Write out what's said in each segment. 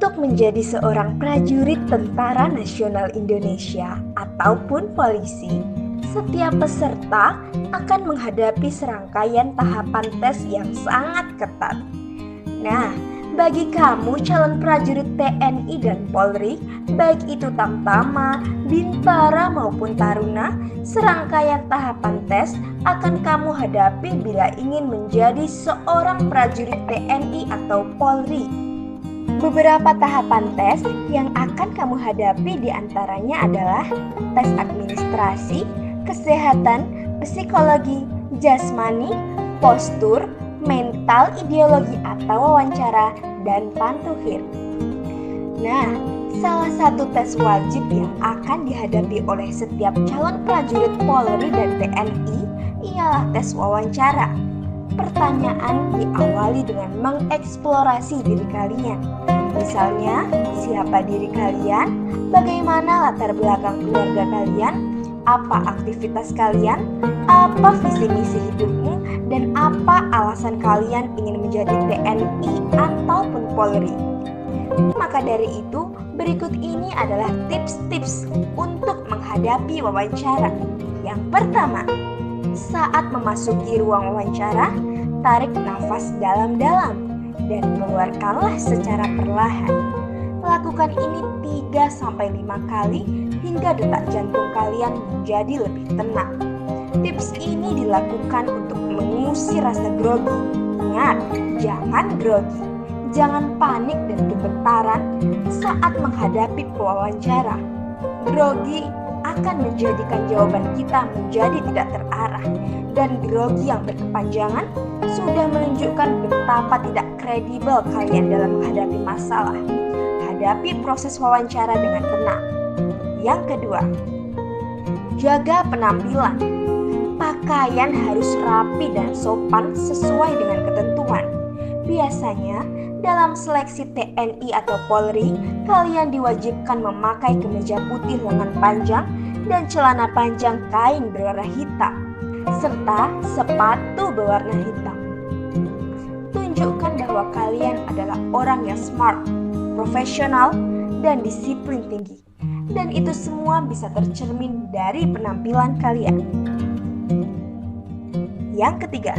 Untuk menjadi seorang prajurit Tentara Nasional Indonesia ataupun polisi, setiap peserta akan menghadapi serangkaian tahapan tes yang sangat ketat. Nah, bagi kamu calon prajurit TNI dan Polri, baik itu Tamtama, Bintara maupun Taruna, serangkaian tahapan tes akan kamu hadapi bila ingin menjadi seorang prajurit TNI atau Polri. Beberapa tahapan tes yang akan kamu hadapi diantaranya adalah tes administrasi, kesehatan, psikologi, jasmani, postur, mental, ideologi atau wawancara, dan pantuhir. Nah, salah satu tes wajib yang akan dihadapi oleh setiap calon prajurit Polri dan TNI ialah tes wawancara. Pertanyaan diawali dengan mengeksplorasi diri kalian. Misalnya, siapa diri kalian, bagaimana latar belakang keluarga kalian, apa aktivitas kalian, apa visi misi hidupmu, dan apa alasan kalian ingin menjadi TNI ataupun Polri. Maka dari itu, berikut ini adalah tips-tips untuk menghadapi wawancara. Yang pertama, saat memasuki ruang wawancara, tarik nafas dalam-dalam dan keluarkanlah secara perlahan. Lakukan ini 3-5 kali hingga detak jantung kalian menjadi lebih tenang. Tips ini dilakukan untuk mengusir rasa grogi. Ingat, jangan grogi. Jangan panik dan gemetaran saat menghadapi pewawancara. Grogi akan menjadikan jawaban kita menjadi tidak terarah, dan grogi yang berkepanjangan sudah menunjukkan betapa tidak kredibel kalian dalam menghadapi masalah. Hadapi proses wawancara dengan tenang. Yang kedua, jaga penampilan. Pakaian harus rapi dan sopan sesuai dengan ketentuan. Biasanya, dalam seleksi TNI atau Polri, kalian diwajibkan memakai kemeja putih lengan panjang dan celana panjang kain berwarna hitam, serta sepatu berwarna hitam. Tunjukkan bahwa kalian adalah orang yang smart, profesional, dan disiplin tinggi. Dan itu semua bisa tercermin dari penampilan kalian. Yang ketiga,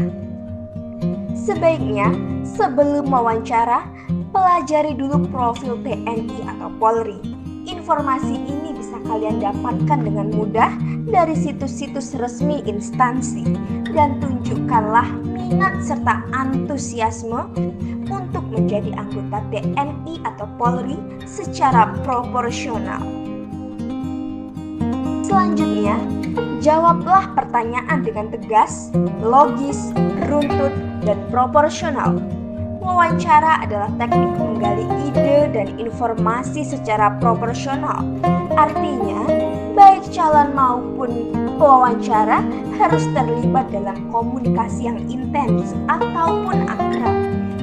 sebaiknya sebelum wawancara, pelajari dulu profil TNI atau Polri. Informasi ini bisa kalian dapatkan dengan mudah dari situs-situs resmi instansi, dan tunjukkanlah minat serta antusiasme untuk menjadi anggota TNI atau Polri secara proporsional. Selanjutnya, jawablah pertanyaan dengan tegas, logis, runtut, dan proporsional. Wawancara adalah teknik menggali ide dan informasi secara proporsional. Artinya, baik calon maupun pewawancara harus terlibat dalam komunikasi yang intens ataupun akrab.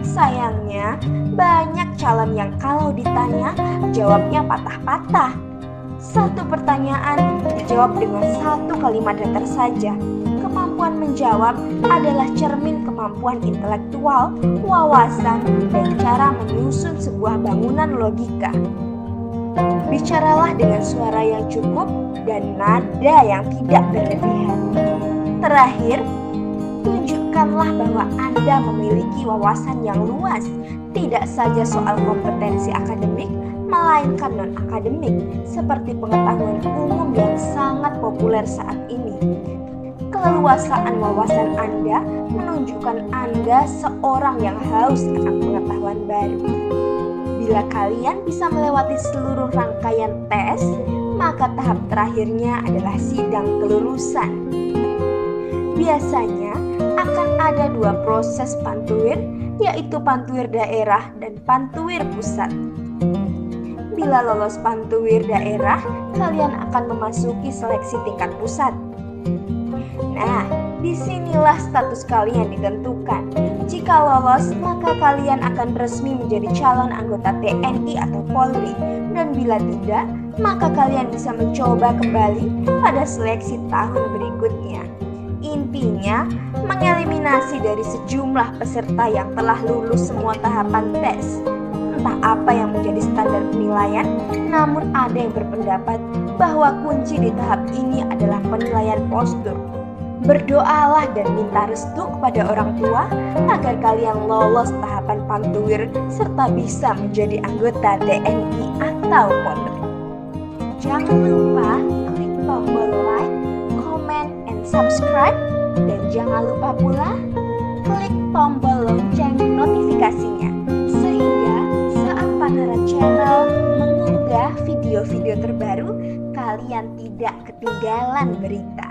Sayangnya, banyak calon yang kalau ditanya, jawabnya patah-patah. Satu pertanyaan dijawab dengan 1 kalimat datar saja. Kemampuan menjawab adalah cermin kemampuan intelektual, wawasan, dan cara menyusun sebuah bangunan logika. Bicaralah dengan suara yang cukup dan nada yang tidak berlebihan. Terakhir, tunjukkanlah bahwa Anda memiliki wawasan yang luas, tidak saja soal kompetensi akademik, melainkan non-akademik, seperti pengetahuan umum yang sangat populer saat ini. Keleluasaan wawasan Anda menunjukkan Anda seorang yang haus akan pengetahuan baru. Bila kalian bisa melewati seluruh rangkaian tes, maka tahap terakhirnya adalah sidang kelulusan. Biasanya akan ada 2 proses pantuir, yaitu pantuir daerah dan pantuir pusat. Bila lolos pantuir daerah, kalian akan memasuki seleksi tingkat pusat. Nah, disinilah status kalian ditentukan. Jika lolos, maka kalian akan resmi menjadi calon anggota TNI atau Polri. Dan bila tidak, maka kalian bisa mencoba kembali pada seleksi tahun berikutnya. Intinya, mengeliminasi dari sejumlah peserta yang telah lulus semua tahapan tes. entah apa yang menjadi standar penilaian, namun ada yang berpendapat bahwa kunci di tahap ini adalah penilaian postur. Berdoalah dan minta restu kepada orang tua agar kalian lolos tahapan Pantuwir serta bisa menjadi anggota TNI atau Polri. Jangan lupa klik tombol like, comment, and subscribe, dan jangan lupa pula klik tombol lonceng notifikasinya sehingga saat Panara Channel mengunggah video-video terbaru, kalian tidak ketinggalan berita.